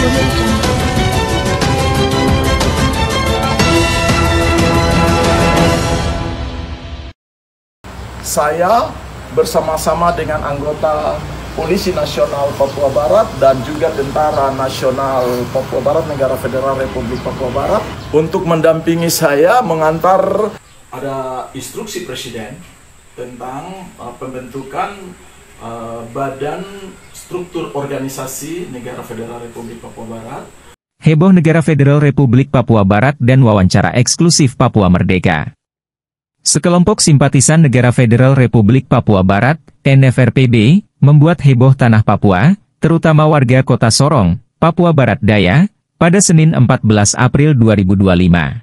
Audio Jungle. Saya bersama-sama dengan anggota Polisi Nasional Papua Barat dan juga Tentara Nasional Papua Barat Negara Federal Republik Papua Barat untuk mendampingi saya mengantar ada instruksi Presiden tentang pembentukan Badan Struktur Organisasi Negara Federal Republik Papua Barat. Heboh Negara Federal Republik Papua Barat dan wawancara eksklusif Papua Merdeka. Sekelompok simpatisan Negara Federal Republik Papua Barat, NFRPB, membuat heboh tanah Papua, terutama warga Kota Sorong, Papua Barat Daya, pada Senin 14 April 2025.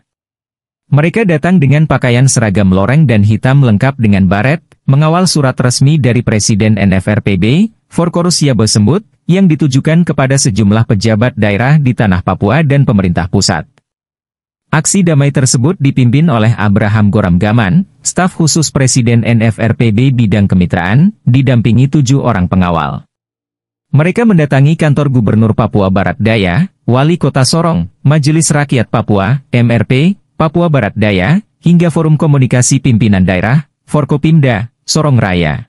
Mereka datang dengan pakaian seragam loreng dan hitam lengkap dengan baret, mengawal surat resmi dari Presiden NFRPB, Forkorus Yabesembut, yang ditujukan kepada sejumlah pejabat daerah di tanah Papua dan pemerintah pusat. Aksi damai tersebut dipimpin oleh Abraham Goram Gaman, staf khusus Presiden NFRPB bidang kemitraan, didampingi 7 orang pengawal. Mereka mendatangi kantor Gubernur Papua Barat Daya, Wali Kota Sorong, Majelis Rakyat Papua, MRP, Papua Barat Daya, hingga Forum Komunikasi Pimpinan Daerah, Forkopimda, Sorong Raya.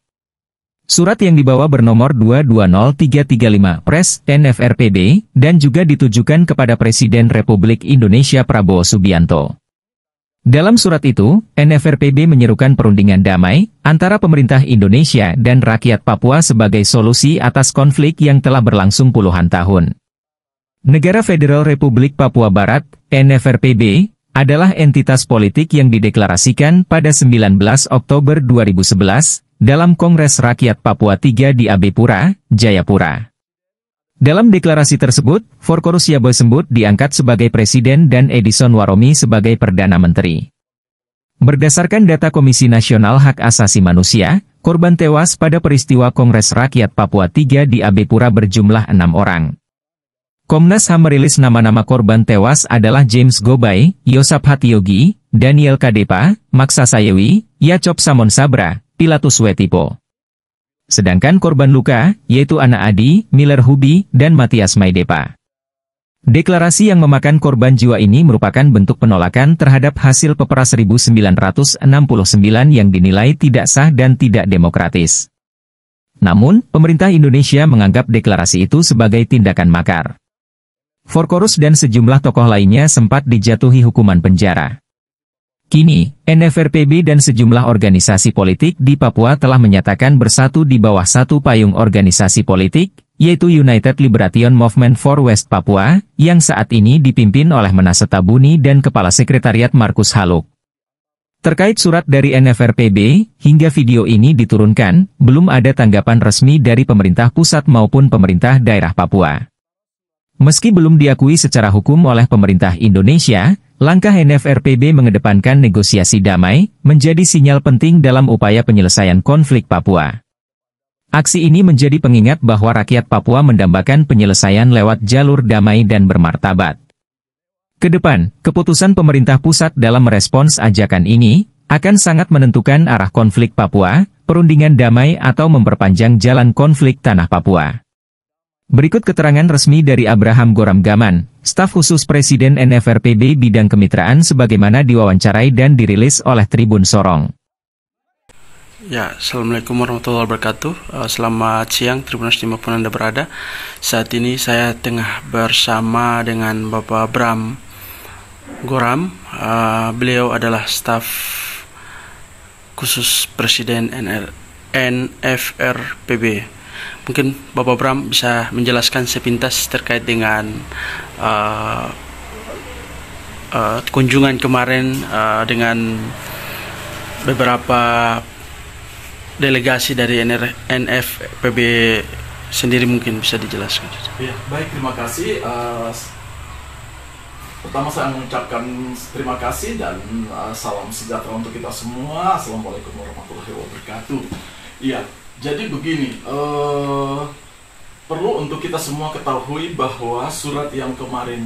Surat yang dibawa bernomor 220335 Pres NFRPB dan juga ditujukan kepada Presiden Republik Indonesia Prabowo Subianto. Dalam surat itu, NFRPB menyerukan perundingan damai antara pemerintah Indonesia dan rakyat Papua sebagai solusi atas konflik yang telah berlangsung puluhan tahun. Negara Federal Republik Papua Barat, NFRPB, adalah entitas politik yang dideklarasikan pada 19 Oktober 2011, dalam Kongres Rakyat Papua III di Abepura, Jayapura. Dalam deklarasi tersebut, Forkorus Yabesembut diangkat sebagai Presiden dan Edison Waromi sebagai Perdana Menteri. Berdasarkan data Komisi Nasional Hak Asasi Manusia, korban tewas pada peristiwa Kongres Rakyat Papua III di Abepura berjumlah 6 orang. Komnas HAM merilis nama-nama korban tewas adalah James Gobay, Yosap Hatiogi, Daniel Kadepa, Maksa Sayewi, Yacop Samon Sabra, Pilatus Wetipo. Sedangkan korban luka, yaitu Ana Adi, Miller Hubi, dan Matias Maidepa. Deklarasi yang memakan korban jiwa ini merupakan bentuk penolakan terhadap hasil Pepres 1969 yang dinilai tidak sah dan tidak demokratis. Namun, pemerintah Indonesia menganggap deklarasi itu sebagai tindakan makar. Forkorus dan sejumlah tokoh lainnya sempat dijatuhi hukuman penjara. Kini, NFRPB dan sejumlah organisasi politik di Papua telah menyatakan bersatu di bawah satu payung organisasi politik, yaitu United Liberation Movement for West Papua, yang saat ini dipimpin oleh Manase Tabuni dan Kepala Sekretariat Markus Haluk. Terkait surat dari NFRPB, hingga video ini diturunkan, belum ada tanggapan resmi dari pemerintah pusat maupun pemerintah daerah Papua. Meski belum diakui secara hukum oleh pemerintah Indonesia, langkah NFRPB mengedepankan negosiasi damai, menjadi sinyal penting dalam upaya penyelesaian konflik Papua. Aksi ini menjadi pengingat bahwa rakyat Papua mendambakan penyelesaian lewat jalur damai dan bermartabat. Kedepan, keputusan pemerintah pusat dalam merespons ajakan ini, akan sangat menentukan arah konflik Papua, perundingan damai atau memperpanjang jalan konflik tanah Papua. Berikut keterangan resmi dari Abraham Goram Gaman, staf khusus Presiden NFRPB bidang kemitraan sebagaimana diwawancarai dan dirilis oleh Tribun Sorong. Ya, Assalamualaikum warahmatullahi wabarakatuh. Selamat siang Tribuners dimanapun Anda berada. Saat ini saya tengah bersama dengan Bapak Bram Goram. Beliau adalah staf khusus Presiden NFRPB. Mungkin Bapak Bram bisa menjelaskan sepintas terkait dengan kunjungan kemarin dengan beberapa delegasi dari NFPB sendiri, mungkin bisa dijelaskan. Ya, baik, terima kasih. Pertama saya mengucapkan terima kasih dan salam sejahtera untuk kita semua. Assalamualaikum warahmatullahi wabarakatuh. Iya. Jadi begini, perlu untuk kita semua ketahui bahwa surat yang kemarin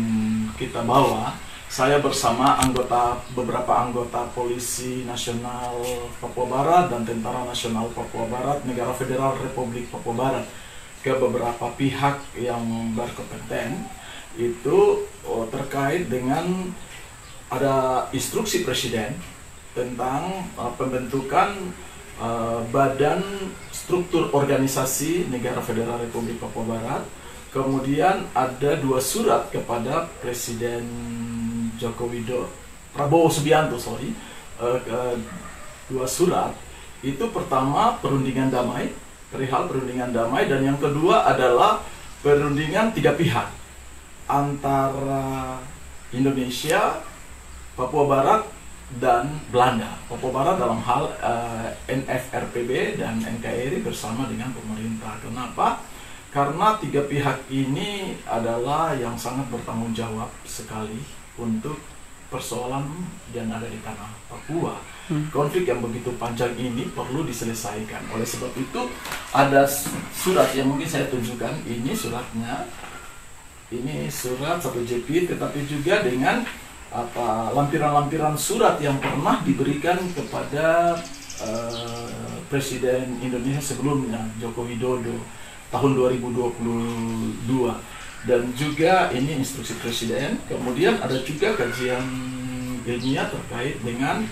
kita bawa, saya bersama beberapa anggota Polisi Nasional Papua Barat dan Tentara Nasional Papua Barat, Negara Federal Republik Papua Barat, ke beberapa pihak yang berkompeten, itu terkait dengan ada instruksi presiden tentang pembentukan badan struktur organisasi Negara Federal Republik Papua Barat. Kemudian ada 2 surat kepada Presiden Prabowo Subianto, 2 surat. Itu pertama perundingan damai, perihal perundingan damai, dan yang kedua adalah perundingan 3 pihak antara Indonesia, Papua Barat, dan Belanda. Papua Barat dalam hal NFRPB dan NKRI bersama dengan pemerintah. Kenapa? Karena 3 pihak ini adalah yang sangat bertanggung jawab sekali untuk persoalan yang ada di tanah Papua. Konflik yang begitu panjang ini perlu diselesaikan. Oleh sebab itu ada surat yang mungkin saya tunjukkan. Ini suratnya. Ini surat 1 jepit, tetapi juga dengan lampiran-lampiran surat yang pernah diberikan kepada Presiden Indonesia sebelumnya, Joko Widodo, tahun 2022. Dan juga ini instruksi Presiden. Kemudian ada juga kajian ilmiah terkait dengan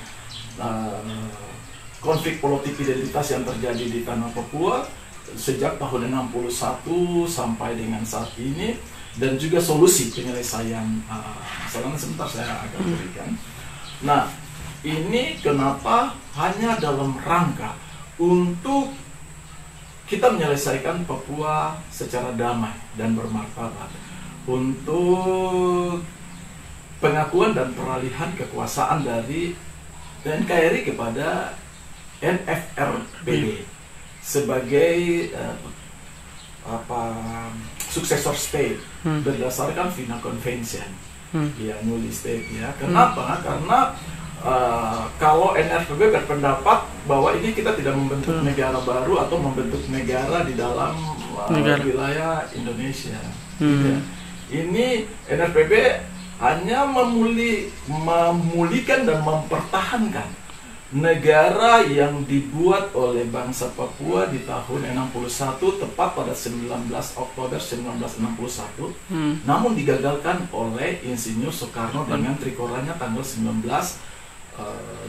konflik politik identitas yang terjadi di tanah Papua sejak tahun 61 sampai dengan saat ini, dan juga solusi penyelesaian masalahnya. Sebentar saya akan berikan. Nah, ini kenapa hanya dalam rangka untuk kita menyelesaikan Papua secara damai dan bermartabat, untuk pengakuan dan peralihan kekuasaan dari NKRI kepada NFRPB sebagai successor state berdasarkan Vienna Convention, ya, newly state, ya. Kenapa? Karena kalau NFRPB berpendapat bahwa ini kita tidak membentuk negara baru atau membentuk negara di dalam wilayah Indonesia. Gitu. Ini NFRPB hanya memulihkan dan mempertahankan negara yang dibuat oleh bangsa Papua di tahun 61, tepat pada 19 Oktober 1961, namun digagalkan oleh Insinyur Soekarno dengan trikoranya tanggal 19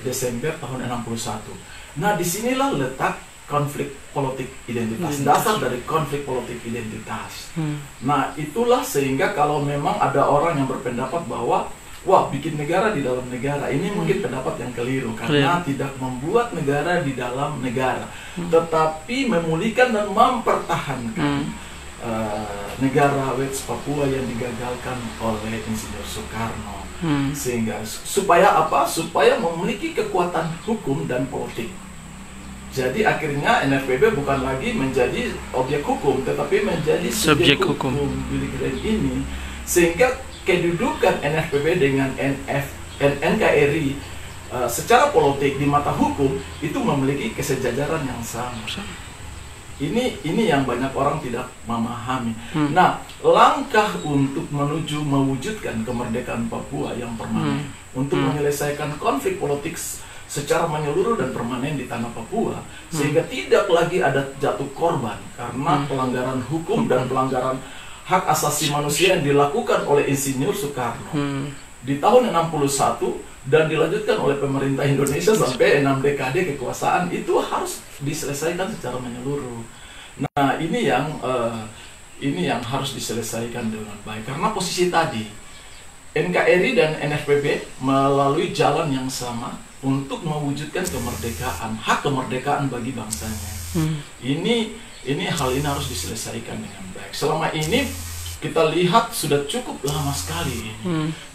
Desember tahun 61. Nah, disinilah letak konflik politik identitas, dasar dari konflik politik identitas. Nah, itulah sehingga kalau memang ada orang yang berpendapat bahwa wah, bikin negara di dalam negara, ini mungkin pendapat yang keliru, karena tidak membuat negara di dalam negara, tetapi memulihkan dan mempertahankan negara West Papua yang digagalkan oleh Insinyur Soekarno. Sehingga supaya apa? Supaya memiliki kekuatan hukum dan politik. Jadi akhirnya NFPB bukan lagi menjadi objek hukum, tetapi menjadi subjek hukum ini, sehingga kedudukan NFPB dengan NKRI secara politik di mata hukum itu memiliki kesejajaran yang sama. Ini yang banyak orang tidak memahami. Nah, langkah untuk menuju mewujudkan kemerdekaan Papua yang permanen, untuk menyelesaikan konflik politik secara menyeluruh dan permanen di tanah Papua, sehingga tidak lagi ada jatuh korban karena pelanggaran hukum dan pelanggaran hak asasi manusia yang dilakukan oleh Insinyur Soekarno di tahun 61 dan dilanjutkan oleh pemerintah Indonesia sampai 6 dekade kekuasaan, itu harus diselesaikan secara menyeluruh. Nah, ini yang harus diselesaikan dengan baik, karena posisi tadi NKRI dan NFPB melalui jalan yang sama untuk mewujudkan kemerdekaan, hak kemerdekaan bagi bangsanya. Ini hal ini harus diselesaikan dengan baik. Selama ini kita lihat sudah cukup lama sekali ini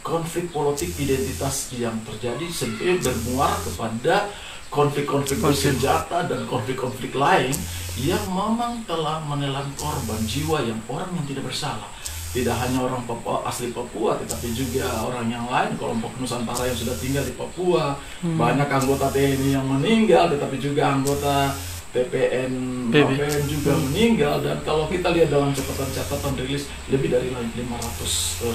konflik politik identitas yang terjadi sampai bermuara kepada konflik-konflik bersenjata dan konflik-konflik lain yang memang telah menelan korban jiwa yang orang yang tidak bersalah. Tidak hanya orang Papua, asli Papua, tetapi juga orang yang lain, kelompok Nusantara yang sudah tinggal di Papua. Banyak anggota TNI yang meninggal, tetapi juga anggota PPN juga meninggal. Dan kalau kita lihat dalam catatan rilis, lebih dari 500.000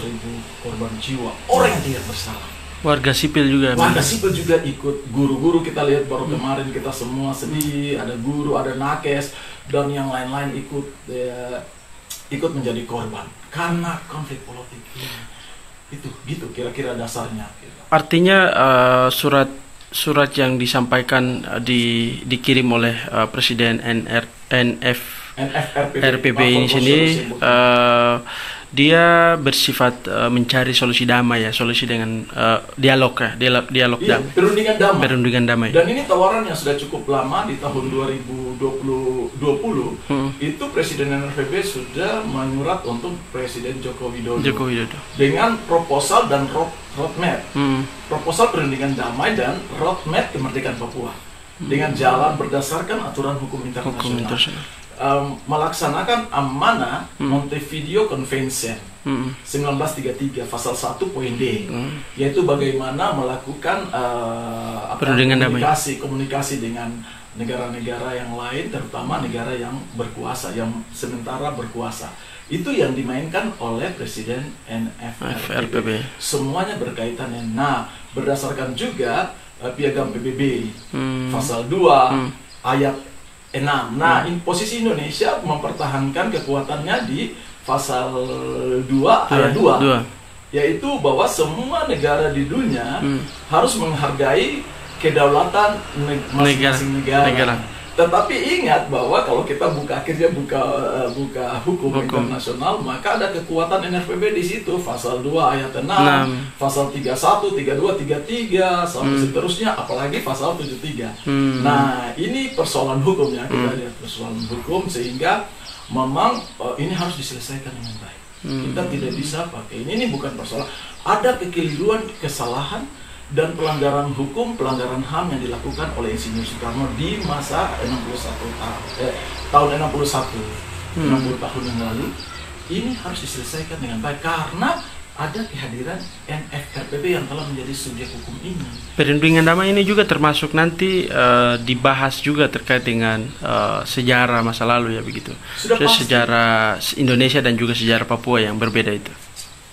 korban jiwa, orang yang tidak bersalah. Warga sipil juga. Warga sipil juga ikut. Guru-guru kita lihat baru kemarin, kita semua sedih. Ada guru, ada nakes, dan yang lain-lain ikut. ikut menjadi korban karena konflik politik ini. Itu gitu kira-kira dasarnya. Artinya surat yang disampaikan dikirim oleh Presiden NFRPB ini sini dia bersifat mencari solusi damai ya, solusi dengan dialog ya, dialog iya, perundingan damai. Dan ini tawaran yang sudah cukup lama di tahun 2020 itu Presiden NFRPB sudah menyurat untuk Presiden Joko Widodo dengan proposal dan roadmap, proposal perundingan damai dan roadmap kemerdekaan Papua dengan jalan berdasarkan aturan hukum internasional. Melaksanakan amanah Montevideo Convention 1933 pasal 1 poin D, yaitu bagaimana melakukan komunikasi dengan negara-negara yang lain, terutama negara yang berkuasa, yang sementara berkuasa. Itu yang dimainkan oleh Presiden NFRPB. Semuanya berkaitan. Nah, berdasarkan juga Piagam PBB pasal 2 ayat 6. Nah, posisi Indonesia mempertahankan kekuatannya di pasal 2 ayat 2, yaitu bahwa semua negara di dunia harus menghargai kedaulatan masing-masing negara. Tetapi ingat bahwa kalau kita buka hukum internasional, maka ada kekuatan NFRPB di situ, pasal 2 ayat 6, pasal 31, 32, 33 sampai seterusnya, apalagi pasal 73. Nah, ini persoalan hukum ya, kita lihat persoalan hukum, sehingga memang ini harus diselesaikan dengan baik. Kita tidak bisa pakai ini bukan persoalan. Ada kekeliruan, kesalahan dan pelanggaran hukum, pelanggaran HAM yang dilakukan oleh Insinyur Soekarno di masa 60 tahun yang lalu. Ini harus diselesaikan dengan baik karena ada kehadiran NFRPB yang telah menjadi subjek hukum ini. Perundingan damai ini juga termasuk nanti dibahas juga terkait dengan sejarah masa lalu ya begitu. Sejarah Indonesia dan juga sejarah Papua yang berbeda itu.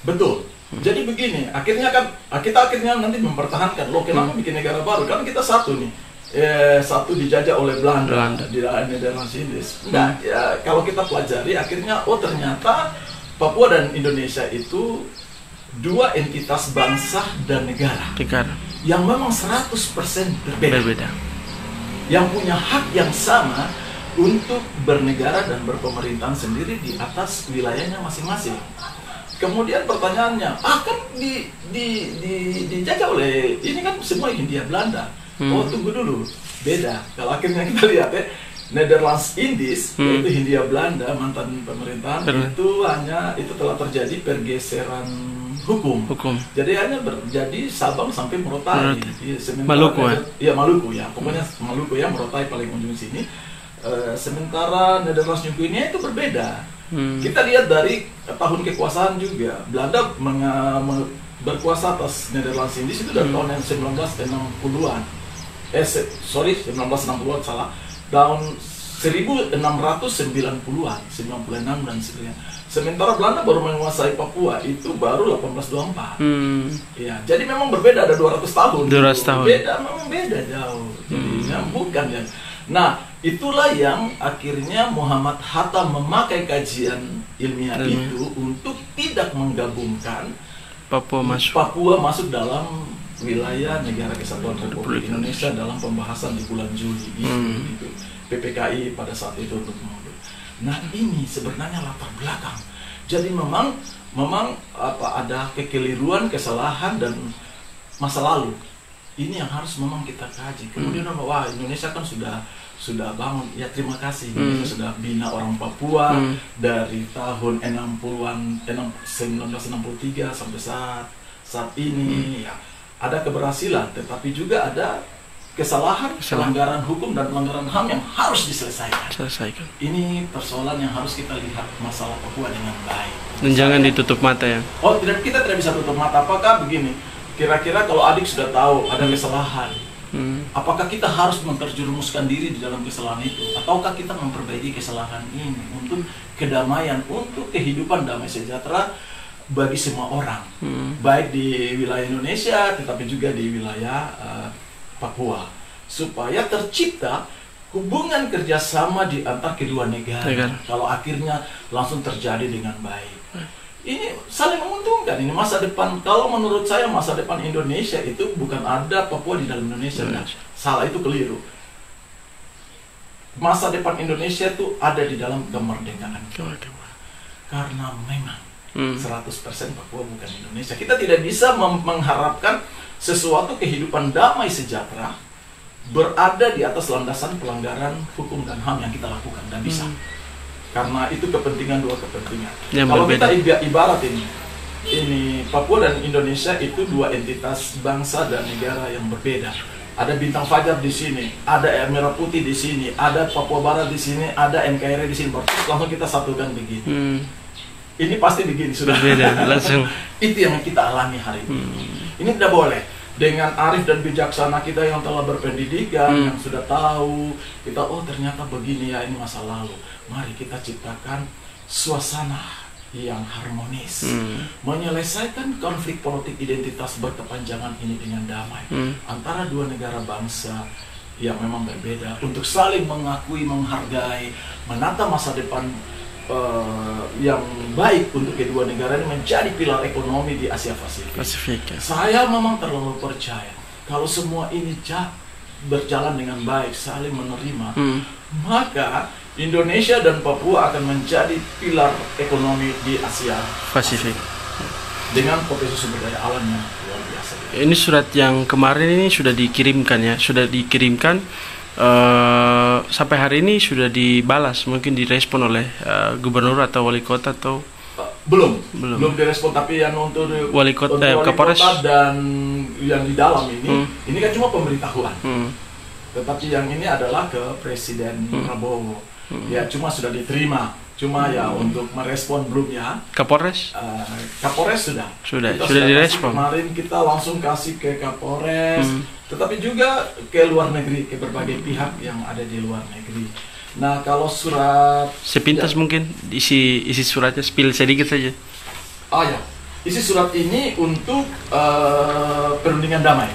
Betul. Jadi begini, akhirnya kan kita nanti mempertahankan, loh kenapa bikin negara baru? Kan kita satu nih, satu dijajah oleh Belanda. Di Nederlands Indies. Nah, ya, kalau kita pelajari, akhirnya ternyata Papua dan Indonesia itu dua entitas bangsa dan negara yang memang 100% berbeda. Yang punya hak yang sama untuk bernegara dan berpemerintahan sendiri di atas wilayahnya masing-masing. Kemudian pertanyaannya, kan dijajah oleh, ini kan semua Hindia Belanda. Tunggu dulu, beda. Kalau akhirnya kita lihat ya, Nederlands Indies, yaitu Hindia Belanda, mantan pemerintahan, itu telah terjadi pergeseran hukum. Jadi hanya terjadi Sabang sampai Morotai. Maluku ya. Pokoknya Maluku ya, Morotai paling ujung sini. Sementara Nederlands New Guinea itu berbeda. Kita lihat dari tahun kekuasaan juga, Belanda berkuasa atas Nederlands Indies itu dari tahun 1960-an. 1960-an salah. Tahun 1690-an, 96 dan sekian. Sementara Belanda baru menguasai Papua itu baru 1824. Ya, jadi memang berbeda, ada 200 tahun. Memang beda jauh. Jadi bukan ya. Nah, itulah yang akhirnya Muhammad Hatta memakai kajian ilmiah itu untuk tidak menggabungkan Papua masuk dalam wilayah Negara Kesatuan Republik Indonesia dalam pembahasan di bulan Juli gitu. PPKI pada saat itu untuk mengunduh. Nah, ini sebenarnya latar belakang. Jadi memang ada kekeliruan, kesalahan dan masa lalu. Ini yang harus memang kita kaji. Kemudian wah, Indonesia kan sudah bangun, ya terima kasih. Indonesia sudah bina orang Papua dari tahun 1963 sampai saat ini. Ya, ada keberhasilan, tetapi juga ada kesalahan, pelanggaran hukum dan pelanggaran HAM yang harus diselesaikan. Ini persoalan yang harus kita lihat masalah Papua dengan baik. Dan jangan ditutup mata ya. Kita tidak bisa tutup mata. Apakah begini? Kira-kira kalau adik sudah tahu ada kesalahan, apakah kita harus menterjerumuskan diri di dalam kesalahan itu? Ataukah kita memperbaiki kesalahan ini untuk kedamaian, untuk kehidupan damai sejahtera bagi semua orang, baik di wilayah Indonesia, tetapi juga di wilayah Papua, supaya tercipta hubungan kerjasama di antar kedua negara. Kalau akhirnya langsung terjadi dengan baik, ini saling menguntungkan. Ini masa depan, kalau menurut saya masa depan Indonesia itu bukan ada Papua di dalam Indonesia. Nah, salah, itu keliru. Masa depan Indonesia itu ada di dalam kemerdekaan. Karena memang 100% Papua bukan Indonesia. Kita tidak bisa mengharapkan sesuatu kehidupan damai sejahtera berada di atas landasan pelanggaran hukum dan HAM yang kita lakukan. Dan bisa. Karena itu kepentingan, dua kepentingan. Kalau kita ibarat ini Papua dan Indonesia itu dua entitas bangsa dan negara yang berbeda. Ada Bintang Fajar di sini, ada Air Merah Putih di sini, ada Papua Barat di sini, ada NKRI di sini. Berarti langsung kita satukan begini. Ini pasti begini sudah. Berbeda langsung. Itu yang kita alami hari ini. Ini tidak boleh. Dengan arif dan bijaksana kita yang telah berpendidikan, yang sudah tahu, kita ternyata begini ya, ini masa lalu. Mari kita ciptakan suasana yang harmonis, menyelesaikan konflik politik identitas berkepanjangan ini dengan damai antara dua negara bangsa yang memang berbeda, untuk saling mengakui, menghargai, menata masa depan yang baik untuk kedua negara ini menjadi pilar ekonomi di Asia Pasifik. Saya memang terlalu percaya kalau semua ini berjalan dengan baik, saling menerima, maka Indonesia dan Papua akan menjadi pilar ekonomi di Asia Pasifik dengan potensi sumber daya alam yang luar biasa. Ini surat yang kemarin ini sudah dikirimkan ya, sampai hari ini sudah dibalas, mungkin direspon oleh gubernur atau wali kota atau belum direspon, tapi yang untuk wali kota, Kapolres dan yang di dalam ini kan cuma pemberitahuan. Tetapi yang ini adalah ke Presiden Prabowo. Ya cuma sudah diterima, cuma ya untuk merespon belum ya. Kapolres? Kapolres sudah direspon. Kemarin kita langsung kasih ke Kapolres, tetapi juga ke luar negeri, ke berbagai pihak yang ada di luar negeri. Nah kalau surat sepintas mungkin isi suratnya, spill sedikit saja. Ya, isi surat ini untuk perundingan damai.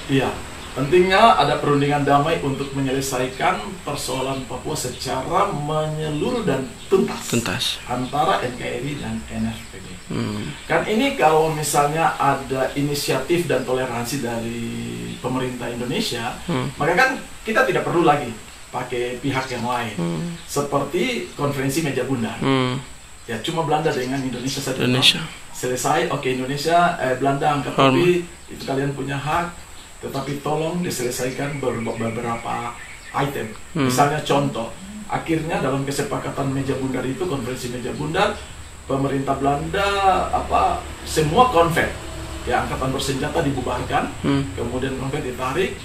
Iya. Pentingnya ada perundingan damai untuk menyelesaikan persoalan Papua secara menyeluruh dan tuntas antara NKRI dan NFPB. Kan ini kalau misalnya ada inisiatif dan toleransi dari pemerintah Indonesia, maka kan kita tidak perlu lagi pakai pihak yang lain. Seperti konferensi meja bundar. Ya cuma Belanda dengan Indonesia saja. Selesai, oke, Indonesia, Belanda angkat topi, itu kalian punya hak. Tetapi tolong diselesaikan beberapa item. Misalnya contoh, akhirnya dalam kesepakatan meja bundar itu, konferensi meja bundar, pemerintah Belanda semua konvent ya angkatan bersenjata dibubarkan, kemudian konvent ditarik,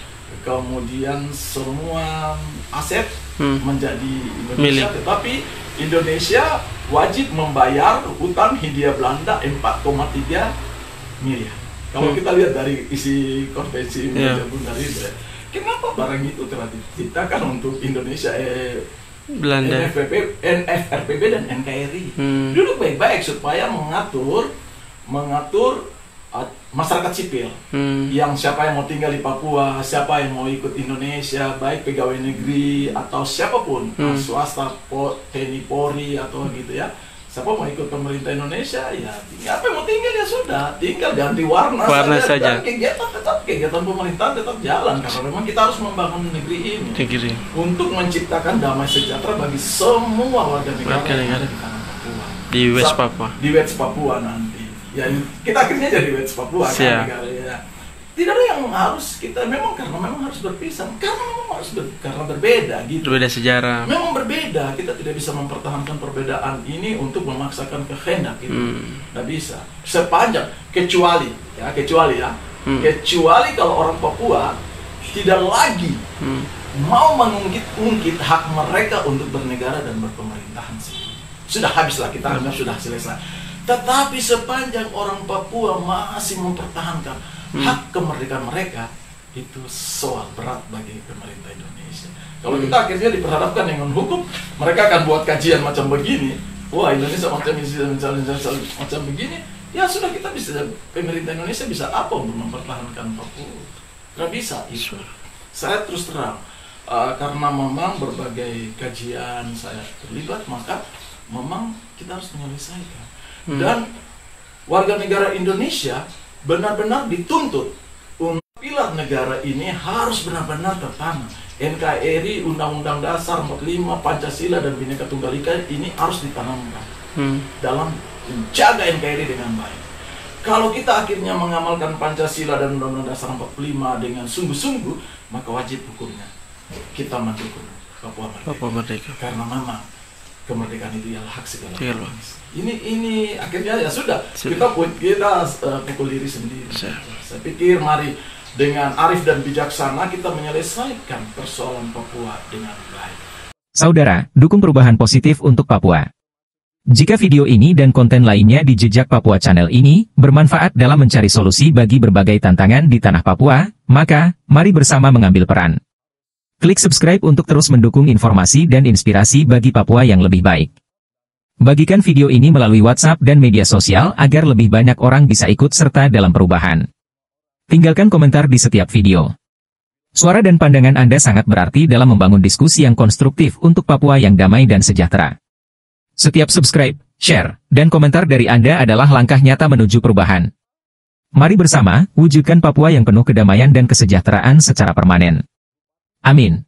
kemudian semua aset menjadi Indonesia, tetapi Indonesia wajib membayar utang Hindia Belanda 4,3 miliar. Kalau kita lihat dari isi konvensi meja bundar itu, kenapa barang itu telah diciptakan untuk Indonesia, Belanda, NFRPB dan NKRI? Duduk baik-baik supaya mengatur masyarakat sipil, yang siapa yang mau tinggal di Papua, siapa yang mau ikut Indonesia, baik pegawai negeri atau siapapun, swasta, TNI, Polri atau gitu ya. Siapa mau ikut pemerintah Indonesia, ya apa yang mau tinggal ya sudah, tinggal ganti warna saja. Dan kegiatan pemerintahan tetap jalan, karena memang kita harus membangun negeri ini untuk menciptakan damai sejahtera bagi semua warga negara yang ada di tanah Papua. Di West Papua. Di West Papua nanti. Ya kita akhirnya jadi West Papua kan negara ya. Tidak ada yang harus kita karena memang harus berpisah, karena berbeda gitu. Berbeda sejarah. Memang berbeda, kita tidak bisa mempertahankan perbedaan ini untuk memaksakan kehendak gitu. Tidak bisa. Sepanjang kecuali kalau orang Papua tidak lagi mau mengungkit hak mereka untuk bernegara dan berpemerintahan sih. Sudah habislah, kita anggap sudah selesai. Tetapi sepanjang orang Papua masih mempertahankan hak kemerdekaan mereka, itu soal berat bagi pemerintah Indonesia. Kalau kita akhirnya diperhadapkan dengan hukum, mereka akan buat kajian macam begini. Wah, Indonesia macam begini. Ya sudah, kita bisa, pemerintah Indonesia bisa apa untuk mempertahankan Papua? Nggak bisa itu. Saya terus terang, karena memang berbagai kajian saya terlibat, maka memang kita harus menyelesaikan. Dan warga negara Indonesia benar-benar dituntut untuk pilar negara ini harus benar-benar tertanam. NKRI, Undang-Undang Dasar 45, Pancasila dan Bhinneka Tunggal Ika ini harus ditanamkan dalam menjaga NKRI dengan baik. Kalau kita akhirnya mengamalkan Pancasila dan Undang-Undang Dasar 45 dengan sungguh-sungguh, maka wajib hukumnya kita mendukung Papua Merdeka. Karena memang kemerdekaan itu ialah hak segala bangsa. Ini akhirnya ya sudah. Kita pukul diri sendiri. Saya pikir mari dengan arif dan bijaksana kita menyelesaikan persoalan Papua dengan baik. Saudara, dukung perubahan positif untuk Papua. Jika video ini dan konten lainnya di Jejak Papua Channel ini bermanfaat dalam mencari solusi bagi berbagai tantangan di tanah Papua, maka mari bersama mengambil peran. Klik subscribe untuk terus mendukung informasi dan inspirasi bagi Papua yang lebih baik. Bagikan video ini melalui WhatsApp dan media sosial agar lebih banyak orang bisa ikut serta dalam perubahan. Tinggalkan komentar di setiap video. Suara dan pandangan Anda sangat berarti dalam membangun diskusi yang konstruktif untuk Papua yang damai dan sejahtera. Setiap subscribe, share, dan komentar dari Anda adalah langkah nyata menuju perubahan. Mari bersama, wujudkan Papua yang penuh kedamaian dan kesejahteraan secara permanen. Amin.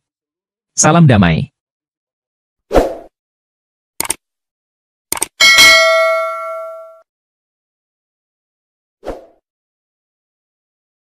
Salam damai.